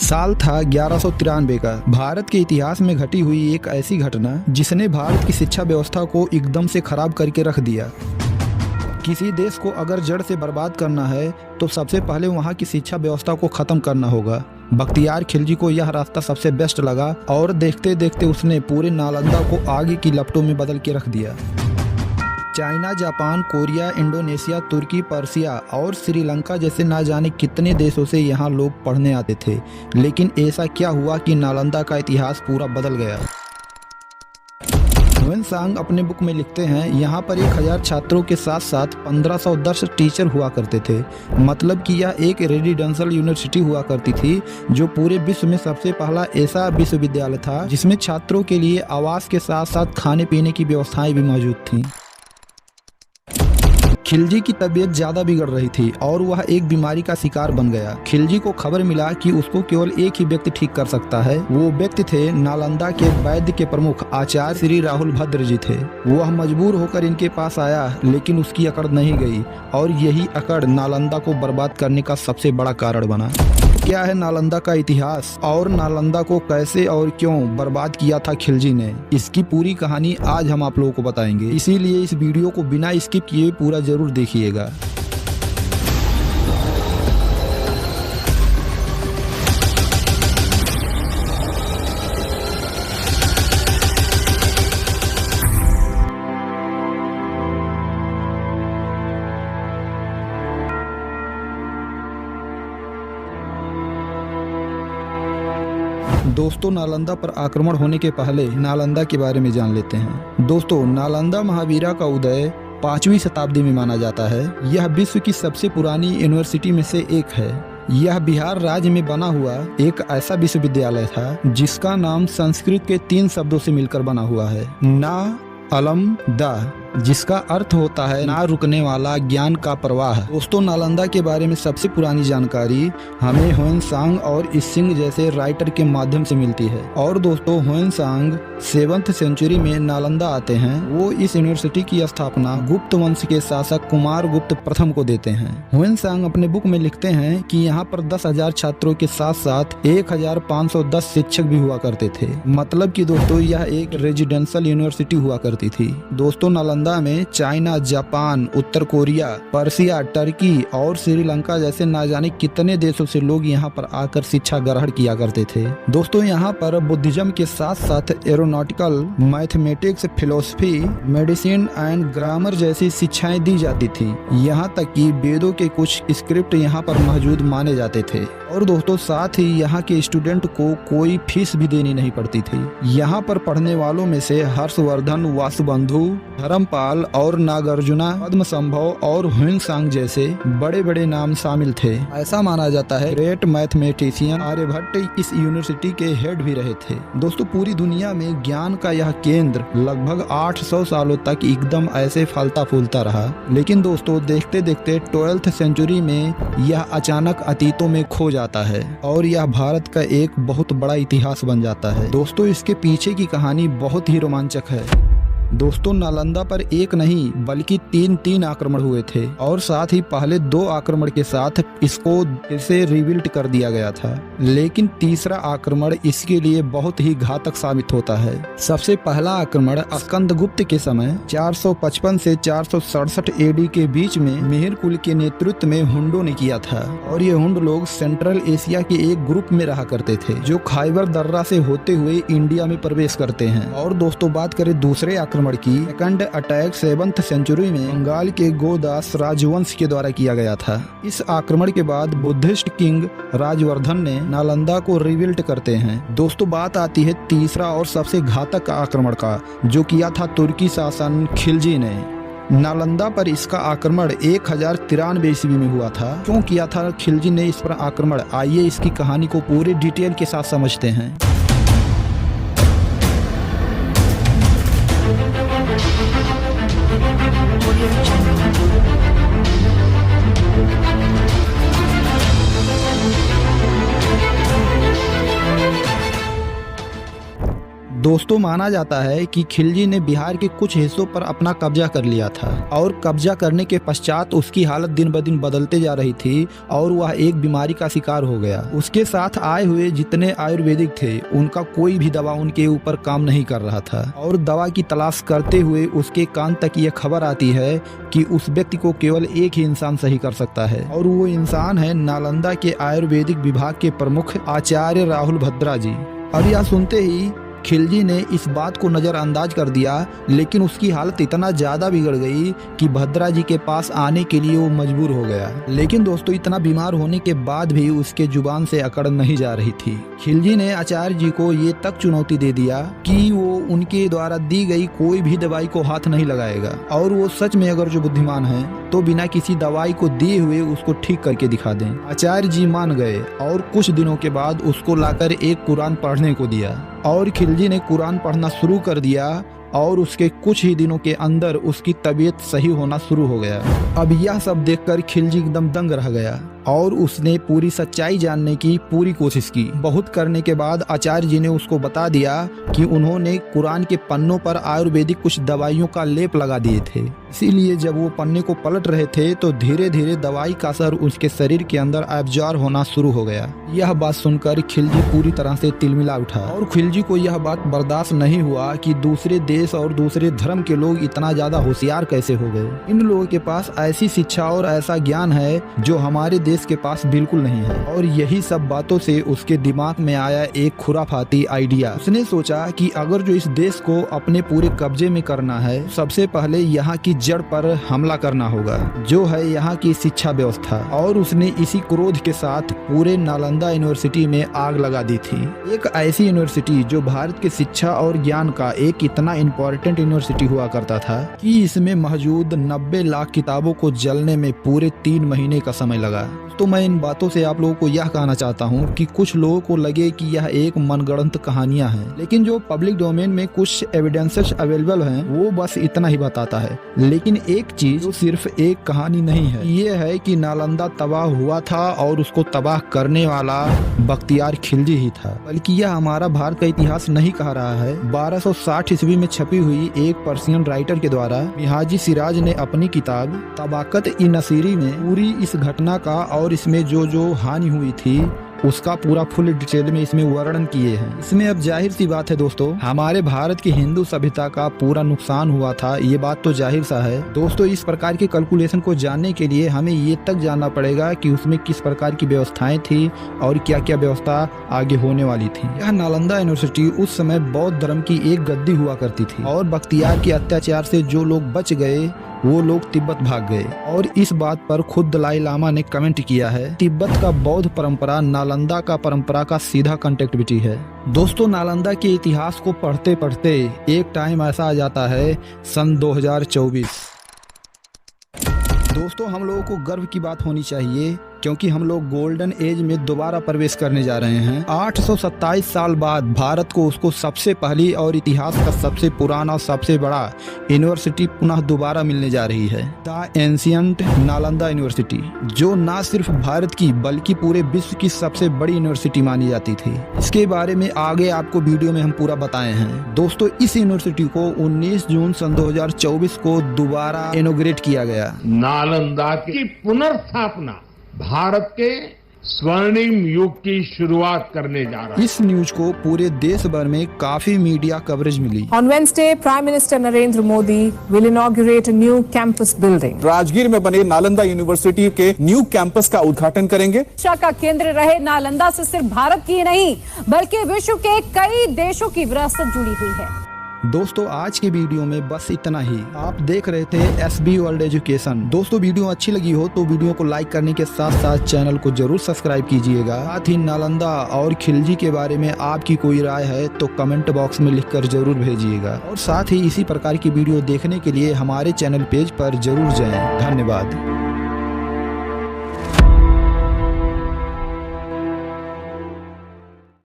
साल था 1193 का। भारत के इतिहास में घटी हुई एक ऐसी घटना जिसने भारत की शिक्षा व्यवस्था को एकदम से खराब करके रख दिया। किसी देश को अगर जड़ से बर्बाद करना है तो सबसे पहले वहाँ की शिक्षा व्यवस्था को खत्म करना होगा। बख्तियार खिलजी को यह रास्ता सबसे बेस्ट लगा और देखते देखते उसने पूरे नालंदा को आगे की लपटों में बदल के रख दिया। चाइना, जापान, कोरिया, इंडोनेशिया, तुर्की, पर्सिया और श्रीलंका जैसे ना जाने कितने देशों से यहाँ लोग पढ़ने आते थे, लेकिन ऐसा क्या हुआ कि नालंदा का इतिहास पूरा बदल गया। ह्वेनसांग अपने बुक में लिखते हैं, यहाँ पर 1000 छात्रों के साथ साथ 1510 टीचर हुआ करते थे। मतलब कि यह एक रेजिडेंशियल यूनिवर्सिटी हुआ करती थी, जो पूरे विश्व में सबसे पहला ऐसा विश्वविद्यालय था जिसमें छात्रों के लिए आवास के साथ साथ खाने पीने की व्यवस्थाएं भी मौजूद थीं। खिलजी की तबीयत ज्यादा बिगड़ रही थी और वह एक बीमारी का शिकार बन गया। खिलजी को खबर मिला कि उसको केवल एक ही व्यक्ति ठीक कर सकता है। वो व्यक्ति थे नालंदा के वैद्य के प्रमुख आचार्य श्री राहुल भद्र जी थे। वह मजबूर होकर इनके पास आया, लेकिन उसकी अकड़ नहीं गई और यही अकड़ नालंदा को बर्बाद करने का सबसे बड़ा कारण बना। क्या है नालंदा का इतिहास और नालंदा को कैसे और क्यों बर्बाद किया था खिलजी ने, इसकी पूरी कहानी आज हम आप लोगों को बताएंगे। इसीलिए इस वीडियो को बिना स्किप किए पूरा जरूर देखिएगा। दोस्तों, नालंदा पर आक्रमण होने के पहले नालंदा के बारे में जान लेते हैं। दोस्तों, नालंदा महावीरा का उदय 5वीं शताब्दी में माना जाता है। यह विश्व की सबसे पुरानी यूनिवर्सिटी में से एक है। यह बिहार राज्य में बना हुआ एक ऐसा विश्वविद्यालय था जिसका नाम संस्कृत के 3 शब्दों से मिलकर बना हुआ है, ना अलम दा, जिसका अर्थ होता है ना रुकने वाला ज्ञान का प्रवाह। दोस्तों, नालंदा के बारे में सबसे पुरानी जानकारी हमें ह्वेनसांग और इसिंग जैसे राइटर के माध्यम से मिलती है। और दोस्तों, ह्वेनसांग 7th सेंचुरी में नालंदा आते हैं। वो इस यूनिवर्सिटी की स्थापना गुप्त वंश के शासक कुमार गुप्त प्रथम को देते हैं। ह्वेनसांग अपने बुक में लिखते हैं कि यहाँ पर 10,000 छात्रों के साथ साथ 1510 शिक्षक भी हुआ करते थे। मतलब कि दोस्तों, यह एक रेजिडेंशियल यूनिवर्सिटी हुआ करती थी। दोस्तों, नालंदा में चाइना, जापान, उत्तर कोरिया, पर्सिया, टर्की और श्रीलंका जैसे ना जाने कितने देशों से लोग यहाँ पर आकर शिक्षा ग्रहण किया करते थे। दोस्तों, यहाँ पर बुद्धिज्म के साथ साथ aeronautical, mathematics, philosophy, medicine and grammar जैसी शिक्षाएं दी जाती थी। यहाँ तक कि वेदों के कुछ स्क्रिप्ट यहाँ पर मौजूद माने जाते थे। और दोस्तों, साथ ही यहाँ के स्टूडेंट को कोई फीस भी देनी नहीं पड़ती थी। यहाँ पर पढ़ने वालों में से हर्षवर्धन, वासुबंधु, धर्मपाल और नागार्जुना, पद्मसंभव और ह्वेनसांग जैसे बड़े बड़े नाम शामिल थे। ऐसा माना जाता है ग्रेट मैथमेटिशियन आर्यभट्ट इस यूनिवर्सिटी के हेड भी रहे थे। दोस्तों, पूरी दुनिया में ज्ञान का यह केंद्र लगभग 800 सालों तक एकदम ऐसे फलता फूलता रहा। लेकिन दोस्तों, देखते देखते 12th सेंचुरी में यह अचानक अतीतों में खो जाता है और यह भारत का एक बहुत बड़ा इतिहास बन जाता है। दोस्तों, इसके पीछे की कहानी बहुत ही रोमांचक है। दोस्तों, नालंदा पर एक नहीं बल्कि 3 आक्रमण हुए थे और साथ ही पहले 2 आक्रमण के साथ इसको फिर से रिबिल्ट कर दिया गया था। लेकिन तीसरा आक्रमण इसके लिए बहुत ही घातक साबित होता है। सबसे पहला आक्रमण स्कंदगुप्त के समय 455 से 467 एडी के बीच में मेहर कुल के नेतृत्व में हुंडों ने किया था। और ये हुंड लोग सेंट्रल एशिया के एक ग्रुप में रहा करते थे जो खाइबर दर्रा से होते हुए इंडिया में प्रवेश करते हैं। और दोस्तों, बात करें दूसरे आक्रमण की, सेकंड अटैक 7th सेंचुरी में बंगाल के गोदास राजवंश के द्वारा किया गया था। इस आक्रमण के बाद बुद्धिस्ट किंग राजवर्धन ने नालंदा को रिबिल्ट करते हैं। दोस्तों, बात आती है तीसरा और सबसे घातक आक्रमण का, जो किया था तुर्की शासन खिलजी ने। नालंदा पर इसका आक्रमण 1093 ईस्वी में हुआ था। क्यों किया था खिलजी ने इस पर आक्रमण, आइए इसकी कहानी को पूरे डिटेल के साथ समझते हैं। दोस्तों माना जाता है कि खिलजी ने बिहार के कुछ हिस्सों पर अपना कब्जा कर लिया था और कब्जा करने के पश्चात उसकी हालत दिन ब दिन बदलते जा रही थी और वह एक बीमारी का शिकार हो गया। उसके साथ आए हुए जितने आयुर्वेदिक थे उनका कोई भी दवा उनके ऊपर काम नहीं कर रहा था और दवा की तलाश करते हुए उसके कान तक यह खबर आती है कि उस व्यक्ति को केवल एक ही इंसान सही कर सकता है और वो इंसान है नालंदा के आयुर्वेदिक विभाग के प्रमुख आचार्य राहुल भद्रा जी। अब यह सुनते ही खिलजी ने इस बात को नज़रअंदाज कर दिया, लेकिन उसकी हालत इतना ज़्यादा बिगड़ गई कि भद्रा जी के पास आने के लिए वो मजबूर हो गया। लेकिन दोस्तों इतना बीमार होने के बाद भी उसके जुबान से अकड़ नहीं जा रही थी। खिलजी ने आचार्य जी को ये तक चुनौती दे दिया कि वो उनके द्वारा दी गई कोई भी दवाई को हाथ नहीं लगाएगा और वो सच में अगर जो बुद्धिमान है तो बिना किसी दवाई को दिए हुए उसको ठीक करके दिखा दें। आचार्य जी मान गए और कुछ दिनों के बाद उसको लाकर एक कुरान पढ़ने को दिया और खिलजी ने कुरान पढ़ना शुरू कर दिया और उसके कुछ ही दिनों के अंदर उसकी तबीयत सही होना शुरू हो गया। अब यह सब देखकर खिलजी एकदम दंग रह गया और उसने पूरी सच्चाई जानने की पूरी कोशिश की। बहुत करने के बाद आचार्य जी ने उसको बता दिया कि उन्होंने कुरान के पन्नों पर आयुर्वेदिक कुछ दवाइयों का लेप लगा दिए थे, इसीलिए जब वो पन्ने को पलट रहे थे तो धीरे धीरे दवाई का असर उसके शरीर के अंदर एब्जॉर्ब होना शुरू हो गया। यह बात सुनकर खिलजी पूरी तरह से तिलमिला उठा और खिलजी को यह बात बर्दाश्त नहीं हुआ कि दूसरे देश और दूसरे धर्म के लोग इतना ज्यादा होशियार कैसे हो गए। इन लोगों के पास ऐसी शिक्षा और ऐसा ज्ञान है जो हमारे देश के पास बिल्कुल नहीं है। और यही सब बातों से उसके दिमाग में आया एक खुराफाती आइडिया। उसने सोचा कि अगर जो इस देश को अपने पूरे कब्जे में करना है, सबसे पहले यहाँ की जड़ पर हमला करना होगा, जो है यहाँ की शिक्षा व्यवस्था। और उसने इसी क्रोध के साथ पूरे नालंदा यूनिवर्सिटी में आग लगा दी थी। एक ऐसी यूनिवर्सिटी जो भारत के शिक्षा और ज्ञान का एक इतना इम्पोर्टेंट यूनिवर्सिटी हुआ करता था कि इसमें मौजूद 90 लाख किताबों को जलने में पूरे 3 महीने का समय लगा। तो मैं इन बातों से आप लोगों को यह कहना चाहता हूँ कि कुछ लोगों को लगे कि यह एक मनगढ़ंत कहानियां हैं, लेकिन जो पब्लिक डोमेन में कुछ एविडेंसेस अवेलेबल हैं वो बस इतना ही बताता है। लेकिन एक चीज जो सिर्फ एक कहानी नहीं है, ये है कि नालंदा तबाह हुआ था और उसको तबाह करने वाला बख्तियार खिलजी ही था। बल्कि यह हमारा भारत का इतिहास नहीं कह रहा है। 1260 ईस्वी में छपी हुई एक पर्शियन राइटर के द्वारा मिहाजी सिराज ने अपनी किताब तबाकत-इ-नसीरी में पूरी इस घटना का और इसमें जो जो हानि हुई थी उसका पूरा फुल डिटेल में इसमें वर्णन किए हैं। इसमें अब जाहिर सी बात है दोस्तों, हमारे भारत की हिंदू सभ्यता का पूरा नुकसान हुआ था, ये बात तो जाहिर सा है। दोस्तों इस प्रकार के कैलकुलेशन को जानने के लिए हमें ये तक जानना पड़ेगा कि उसमें किस प्रकार की व्यवस्थाएं थी और क्या क्या व्यवस्था आगे होने वाली थी। यह नालंदा यूनिवर्सिटी उस समय बौद्ध धर्म की एक गद्दी हुआ करती थी और बख्तियार के अत्याचार से जो लोग बच गए वो लोग तिब्बत भाग गए। और इस बात पर खुद दलाई लामा ने कमेंट किया है, तिब्बत का बौद्ध परंपरा नालंदा का परंपरा का सीधा कंटेक्टिविटी है। दोस्तों नालंदा के इतिहास को पढ़ते पढ़ते एक टाइम ऐसा आ जाता है सन 2024। दोस्तों हम लोगों को गर्व की बात होनी चाहिए क्योंकि हम लोग गोल्डन एज में दोबारा प्रवेश करने जा रहे हैं। 827 साल बाद भारत को उसको सबसे पहली और इतिहास का सबसे पुराना और सबसे बड़ा यूनिवर्सिटी पुनः दोबारा मिलने जा रही है, द एंशिएंट नालंदा यूनिवर्सिटी, जो न सिर्फ भारत की बल्कि पूरे विश्व की सबसे बड़ी यूनिवर्सिटी मानी जाती थी। इसके बारे में आगे आपको वीडियो में हम पूरा बताए हैं। दोस्तों इस यूनिवर्सिटी को 19 जून सन 2024 को दोबारा इनॉग्रेट किया गया। नालंदा की पुनर्स्थापना भारत के स्वर्णिम युग की शुरुआत करने जा रहा है। इस न्यूज को पूरे देश भर में काफी मीडिया कवरेज मिली। On Wednesday, Prime Minister Narendra Modi will inaugurate a new campus building. Rajgir में बने नालंदा यूनिवर्सिटी के न्यू कैंपस का उद्घाटन करेंगे। शिक्षा का केंद्र रहे नालंदा से सिर्फ भारत की ही नहीं बल्कि विश्व के कई देशों की विरासत जुड़ी हुई है। दोस्तों आज के वीडियो में बस इतना ही। आप देख रहे थे SB वर्ल्ड एजुकेशन। दोस्तों वीडियो अच्छी लगी हो तो वीडियो को लाइक करने के साथ साथ चैनल को जरूर सब्सक्राइब कीजिएगा। साथ ही नालंदा और खिलजी के बारे में आपकी कोई राय है तो कमेंट बॉक्स में लिखकर जरूर भेजिएगा। और साथ ही इसी प्रकार की वीडियो देखने के लिए हमारे चैनल पेज पर जरूर जाएं। धन्यवाद।